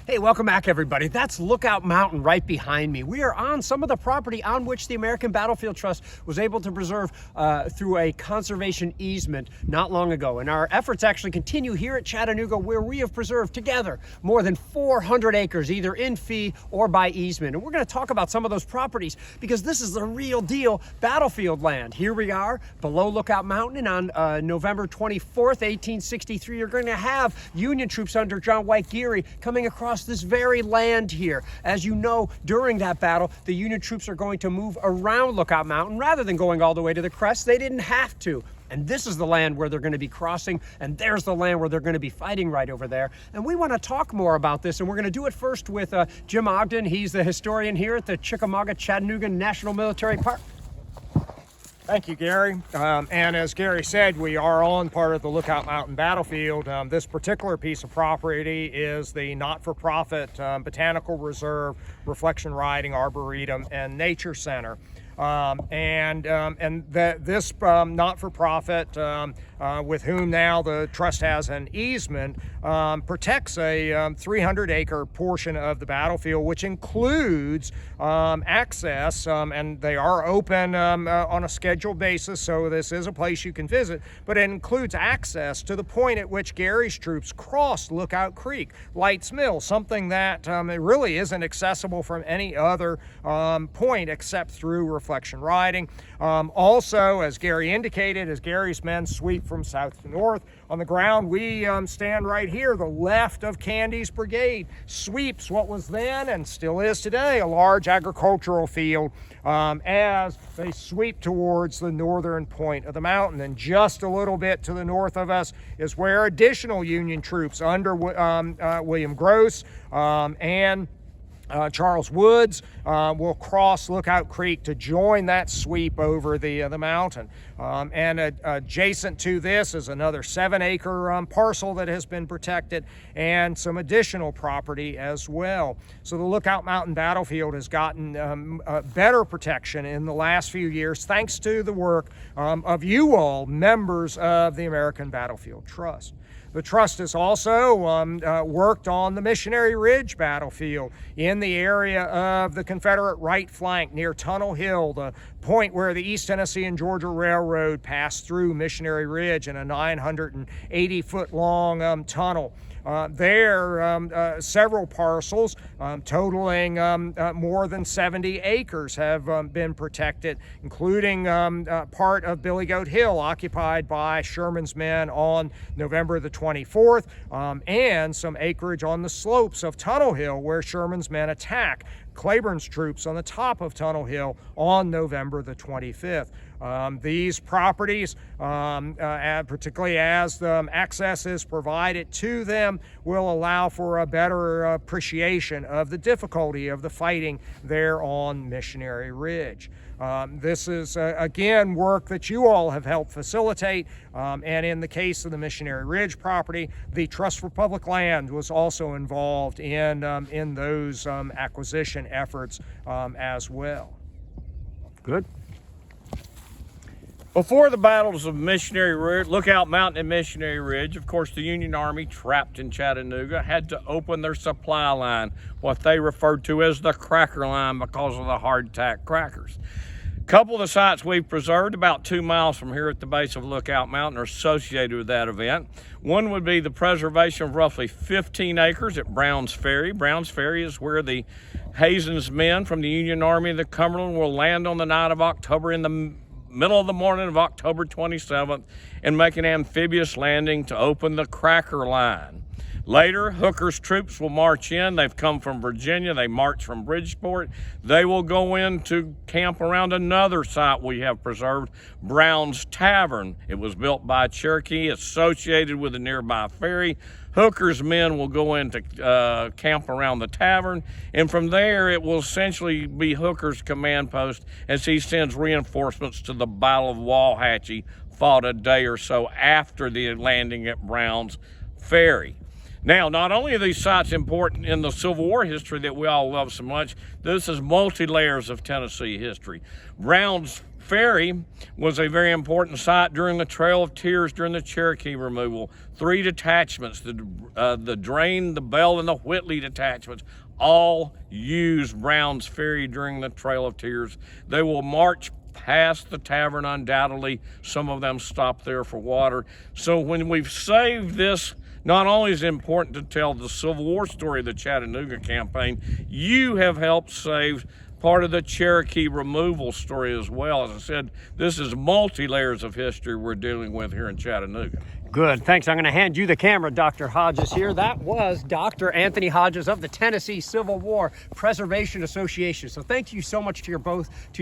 Hey, welcome back everybody. That's Lookout Mountain right behind me. We are on some of the property on which the American Battlefield Trust was able to preserve through a conservation easement not long ago. And our efforts actually continue here at Chattanooga, where we have preserved together more than 400 acres, either in fee or by easement. And we're going to talk about some of those properties because this is the real deal battlefield land. Here we are below Lookout Mountain, and on November 24th, 1863, you're going to have Union troops under John White Geary coming across this very land here. As you know, during that battle, the Union troops are going to move around Lookout Mountain rather than going all the way to the crest. They didn't have to. And this is the land where they're going to be crossing, and there's the land where they're going to be fighting right over there. And we want to talk more about this, and we're going to do it first with Jim Ogden. He's the historian here at the Chickamauga Chattanooga National Military Park. Thank you, Gary. And as Gary said, we are on part of the Lookout Mountain battlefield. This particular piece of property is the not-for-profit Botanical Reserve, Reflection Riding, Arboretum, and Nature Center. This not-for-profit, with whom now the trust has an easement, protects a 300-acre portion of the battlefield, which includes access, and they are open on a scheduled basis, so this is a place you can visit, but it includes access to the point at which Gary's troops crossed Lookout Creek, Lights Mill, something that it really isn't accessible from any other point except through reflection riding. Also, as Gary indicated, as Gary's men sweep from south to north, on the ground we stand right here. The left of Candy's brigade sweeps what was then and still is today a large agricultural field as they sweep towards the northern point of the mountain. And just a little bit to the north of us is where additional Union troops under William Gross and Charles Woods will cross Lookout Creek to join that sweep over the mountain. And adjacent to this is another 7-acre parcel that has been protected, and some additional property as well. So the Lookout Mountain battlefield has gotten better protection in the last few years thanks to the work of you all, members of the American Battlefield Trust. The Trust has also worked on the Missionary Ridge battlefield in the area of the Confederate right flank near Tunnel Hill, the point where the East Tennessee and Georgia Railroad passed through Missionary Ridge in a 980-foot long tunnel. Several parcels totaling more than 70 acres have been protected, including part of Billy Goat Hill occupied by Sherman's men on November the 24th, and some acreage on the slopes of Tunnel Hill where Sherman's men attack Claiborne's troops on the top of Tunnel Hill on November the 25th. These properties, particularly as the access is provided to them, will allow for a better appreciation of the difficulty of the fighting there on Missionary Ridge. This is, again, work that you all have helped facilitate, and in the case of the Missionary Ridge property, the Trust for Public Land was also involved in those acquisition efforts as well. Good. Before the battles of Missionary Ridge, Lookout Mountain and Missionary Ridge, of course, the Union Army, trapped in Chattanooga, had to open their supply line, what they referred to as the cracker line because of the hardtack crackers. A couple of the sites we've preserved about 2 miles from here at the base of Lookout Mountain are associated with that event. One would be the preservation of roughly 15 acres at Brown's Ferry. Brown's Ferry is where the Hazen's men from the Union Army of the Cumberland will land on the night of October in the middle of the morning of October 27th and make an amphibious landing to open the cracker line. Later, Hooker's troops will march in. They've come from Virginia. They march from Bridgeport. They will go in to camp around another site we have preserved, Brown's Tavern. It was built by Cherokee, associated with a nearby ferry. Hooker's men will go in to camp around the tavern, and from there it will essentially be Hooker's command post as he sends reinforcements to the Battle of Walhatchee, fought a day or so after the landing at Brown's Ferry. Now, not only are these sites important in the Civil War history that we all love so much, this is multi-layers of Tennessee history. Brown's Ferry was a very important site during the Trail of Tears during the Cherokee removal. 3 detachments, the Drain, the Bell, and the Whitley detachments, all used Brown's Ferry during the Trail of Tears. They will march past the tavern undoubtedly. Some of them stop there for water. So when we've saved this, not only is it important to tell the Civil War story of the Chattanooga campaign, you have helped save part of the Cherokee removal story as well. As I said, this is multi-layers of history we're dealing with here in Chattanooga. Good, thanks. I'm going to hand you the camera, Dr. Hodges here. That was Dr. Anthony Hodges of the Tennessee Civil War Preservation Association. So thank you so much to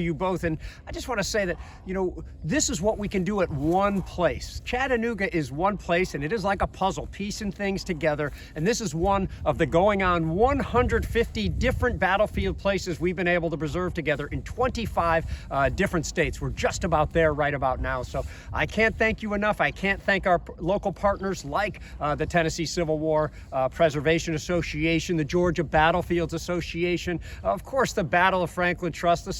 you both. And I just want to say that, you know, this is what we can do at one place. Chattanooga is one place, and it is like a puzzle, piecing things together. And this is one of the going on 150 different battlefield places we've been able to preserve together in 25 different states. We're just about there right about now. So I can't thank you enough. I can't thank our local partners like the Tennessee Civil War Preservation Association, the Georgia Battlefields Association, of course the Battle of Franklin Trust, the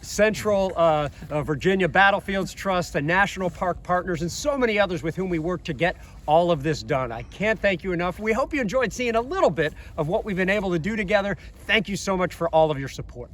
Central Virginia Battlefields Trust, the National Park Partners, and so many others with whom we work to get all of this done. I can't thank you enough. We hope you enjoyed seeing a little bit of what we've been able to do together. Thank you so much for all of your support.